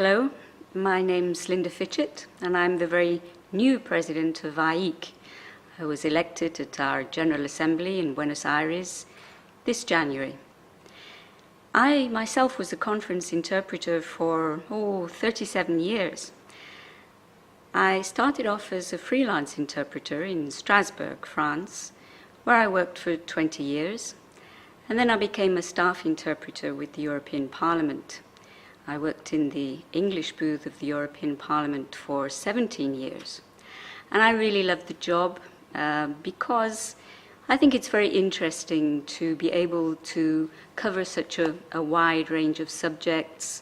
Hello, my name's Linda Fitchett, and I'm the very new president of AIIC. I was elected at our General Assembly in Buenos Aires this January. I myself was a conference interpreter for 37 years. I started off as a freelance interpreter in Strasbourg, France, where I worked for 20 years, and then I became a staff interpreter with the European Parliament. I worked in the English booth of the European Parliament for 17 years. And I really loved the job because I think it's very interesting to be able to cover such a wide range of subjects.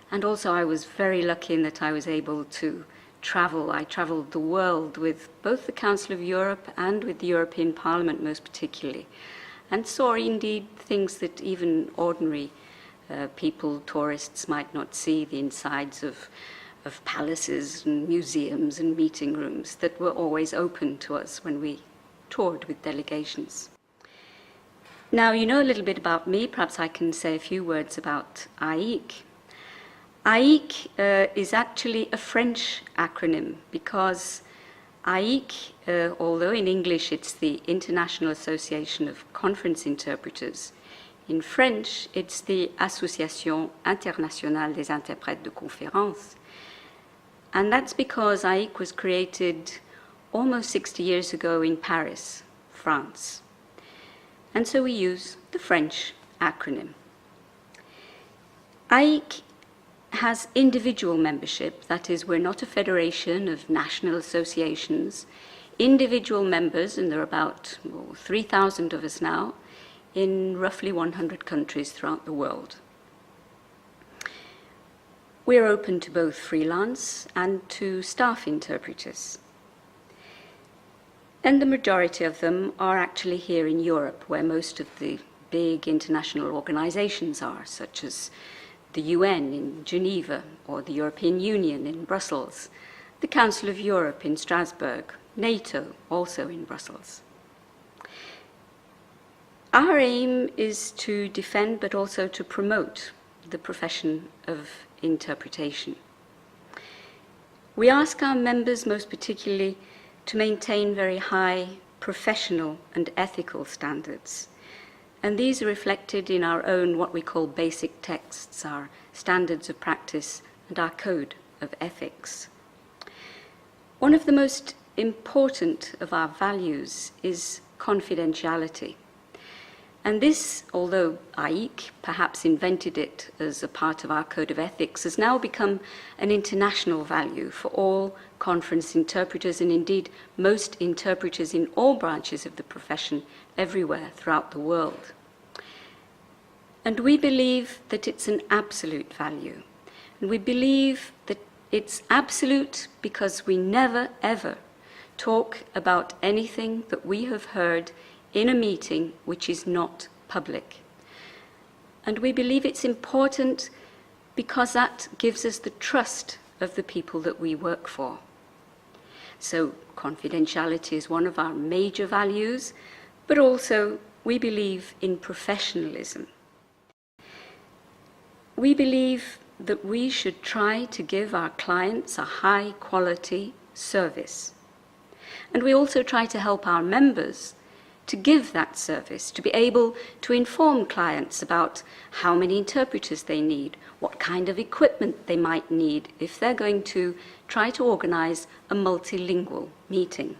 And also I was very lucky in that I was able to travel. I traveled the world with both the Council of Europe and with the European Parliament most particularly, and saw indeed things that even ordinary people, tourists, might not see, the insides of palaces and museums and meeting rooms that were always open to us when we toured with delegations. Now, you know a little bit about me. Perhaps I can say a few words about AIIC. AIIC is actually a French acronym because AIIC, although in English it's the International Association of Conference Interpreters, in French, it's the Association Internationale des Interprètes de Conférences. And that's because AIIC was created almost 60 years ago in Paris, France. And so we use the French acronym. AIIC has individual membership, that is, we're not a federation of national associations. Individual members, and there are about 3,000 of us now, in roughly 100 countries throughout the world. We're open to both freelance and to staff interpreters. And the majority of them are actually here in Europe, where most of the big international organizations are, such as the UN in Geneva, or the European Union in Brussels, the Council of Europe in Strasbourg, NATO also in Brussels. Our aim is to defend but also to promote the profession of interpretation. We ask our members most particularly to maintain very high professional and ethical standards. And these are reflected in our own what we call basic texts, our standards of practice and our code of ethics. One of the most important of our values is confidentiality. And this, although AIIC perhaps invented it as a part of our code of ethics, has now become an international value for all conference interpreters and indeed most interpreters in all branches of the profession everywhere throughout the world. And we believe that it's an absolute value. And we believe that it's absolute because we never, ever talk about anything that we have heard in a meeting which is not public. And we believe it's important because that gives us the trust of the people that we work for. So confidentiality is one of our major values, but also we believe in professionalism. We believe that we should try to give our clients a high quality service. And we also try to help our members to give that service, to be able to inform clients about how many interpreters they need, what kind of equipment they might need if they're going to try to organize a multilingual meeting.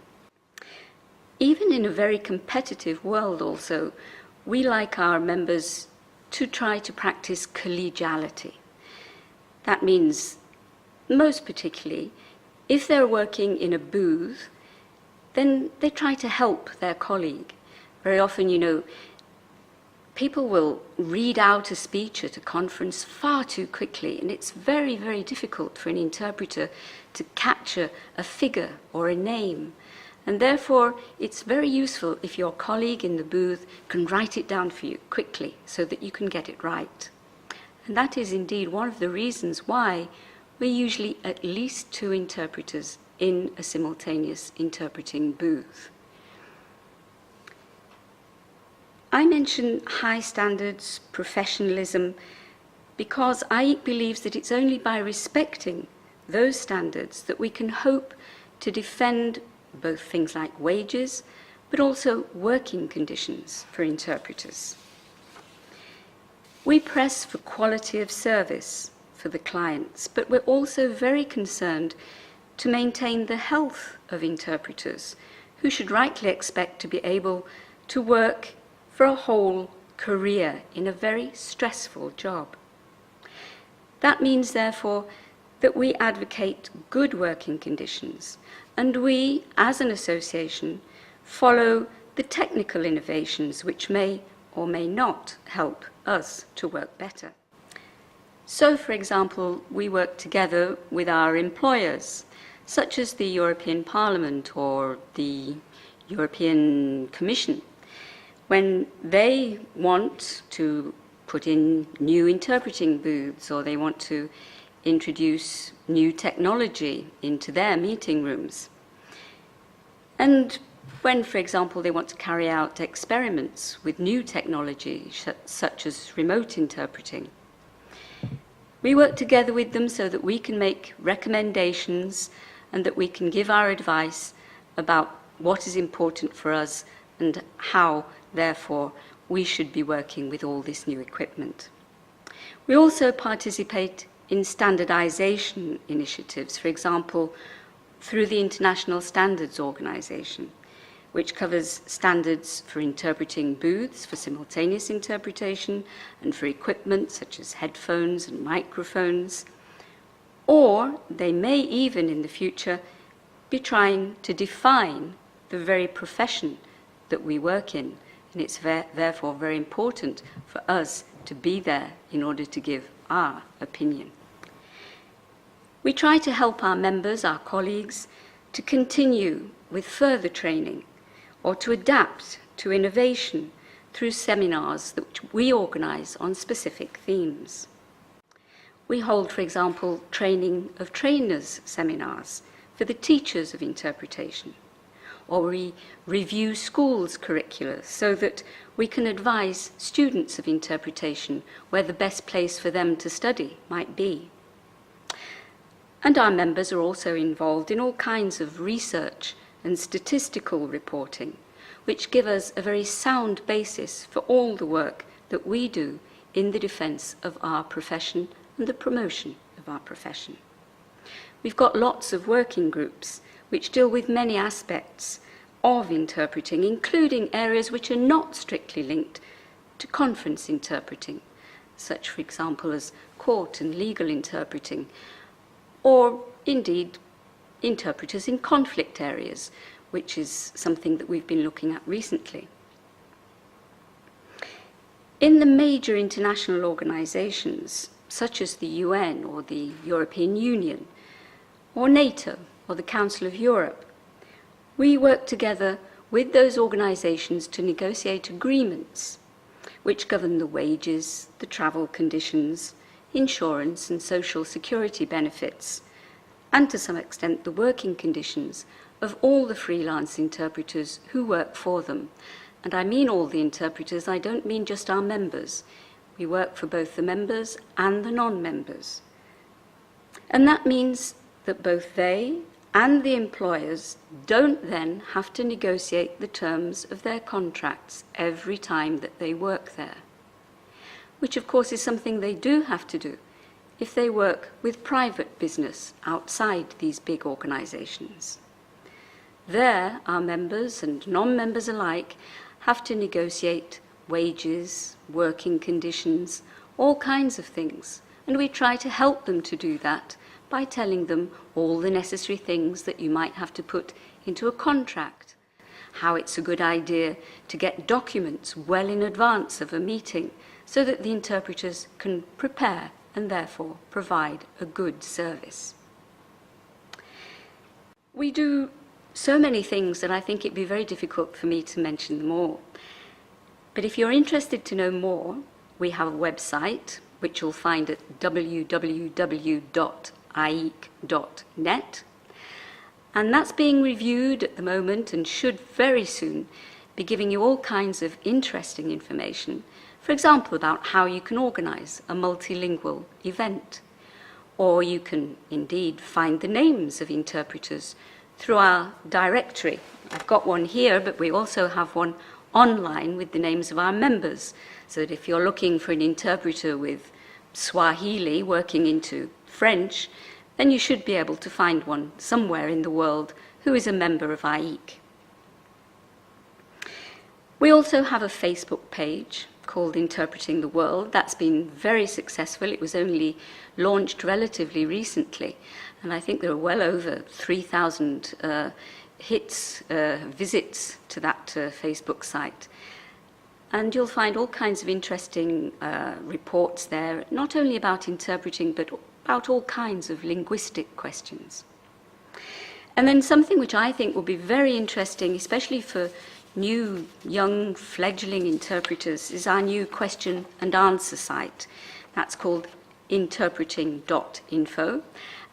Even in a very competitive world also, we like our members to try to practice collegiality. That means, most particularly, if they're working in a booth, then they try to help their colleague. Very often, people will read out a speech at a conference far too quickly, and it's very, very difficult for an interpreter to catch a figure or a name. And therefore, it's very useful if your colleague in the booth can write it down for you quickly so that you can get it right. And that is indeed one of the reasons why we're usually at least 2 interpreters in a simultaneous interpreting booth. I mention high standards, professionalism, because AIIC believes that it's only by respecting those standards that we can hope to defend both things like wages, but also working conditions for interpreters. We press for quality of service for the clients, but we're also very concerned to maintain the health of interpreters, who should rightly expect to be able to work for a whole career in a very stressful job. That means, therefore, that we advocate good working conditions, and we, as an association, follow the technical innovations which may or may not help us to work better. So, for example, we work together with our employers, such as the European Parliament or the European Commission, when they want to put in new interpreting booths or they want to introduce new technology into their meeting rooms. And when, for example, they want to carry out experiments with new technology, such as remote interpreting. We work together with them so that we can make recommendations and that we can give our advice about what is important for us and how, therefore, we should be working with all this new equipment. We also participate in standardization initiatives, for example, through the International Standards Organization, which covers standards for interpreting booths for simultaneous interpretation and for equipment such as headphones and microphones. Or they may even in the future be trying to define the very profession that we work in, and it's therefore very important for us to be there in order to give our opinion. We try to help our members, our colleagues, to continue with further training or to adapt to innovation through seminars that we organize on specific themes. We hold, for example, training of trainers seminars for the teachers of interpretation, or we review schools' curricula so that we can advise students of interpretation where the best place for them to study might be. And our members are also involved in all kinds of research and statistical reporting, which give us a very sound basis for all the work that we do in the defence of our profession and the promotion of our profession. We've got lots of working groups which deal with many aspects of interpreting, including areas which are not strictly linked to conference interpreting, such, for example, as court and legal interpreting, or indeed interpreters in conflict areas, which is something that we've been looking at recently. In the major international organizations, such as the UN or the European Union, or NATO or the Council of Europe, we work together with those organizations to negotiate agreements which govern the wages, the travel conditions, insurance and social security benefits, and to some extent the working conditions of all the freelance interpreters who work for them. And I mean all the interpreters, I don't mean just our members. We work for both the members and the non-members. And that means that both they and the employers don't then have to negotiate the terms of their contracts every time that they work there, which of course is something they do have to do if they work with private business outside these big organizations. There, our members and non-members alike have to negotiate wages, working conditions, all kinds of things, and we try to help them to do that by telling them all the necessary things that you might have to put into a contract, how it's a good idea to get documents well in advance of a meeting so that the interpreters can prepare and therefore provide a good service. We do so many things that I think it'd be very difficult for me to mention them all. But if you're interested to know more, we have a website, which you'll find at www.aiic.net. And that's being reviewed at the moment and should very soon be giving you all kinds of interesting information For example, about how you can organize a multilingual event. Or you can indeed find the names of interpreters through our directory. I've got one here, but we also have one online with the names of our members, so that if you're looking for an interpreter with Swahili working into French, then you should be able to find one somewhere in the world who is a member of AIIC. We also have a Facebook page called Interpreting the World. That's been very successful. It was only launched relatively recently, and I think there are well over 3,000 visits to that Facebook site. And you'll find all kinds of interesting reports there, not only about interpreting, but about all kinds of linguistic questions. And then something which I think will be very interesting, especially for new, young, fledgling interpreters, is our new question and answer site. That's called interpreting.info,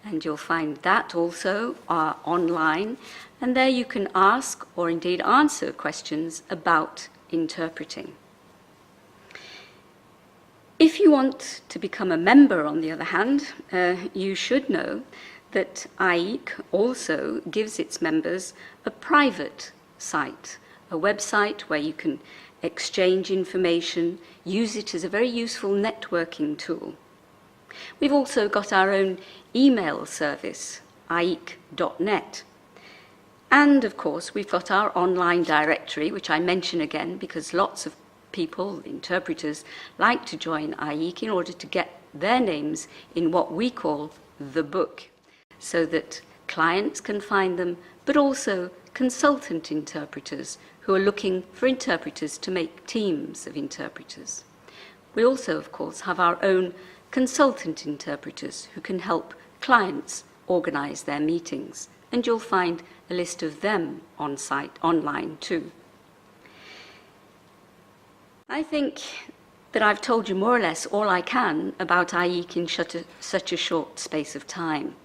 and you'll find that also online, and there you can ask or indeed answer questions about interpreting. If you want to become a member, on the other hand, you should know that AIIC also gives its members a private site, a website where you can exchange information, use it as a very useful networking tool. We've also got our own email service, aiic.net. And of course, we've got our online directory, which I mention again because lots of people, interpreters, like to join AIIC in order to get their names in what we call the book, so that clients can find them, but also consultant interpreters who are looking for interpreters to make teams of interpreters. We also, of course, have our own consultant interpreters who can help clients organize their meetings, and you'll find a list of them on site online too. I think that I've told you more or less all I can about AIIC in such a short space of time.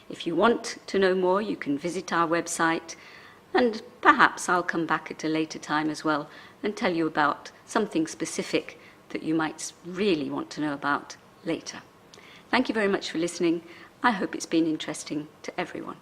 If you want to know more, you can visit our website, and perhaps I'll come back at a later time as well and tell you about something specific that you might really want to know about later. Thank you very much for listening. I hope it's been interesting to everyone.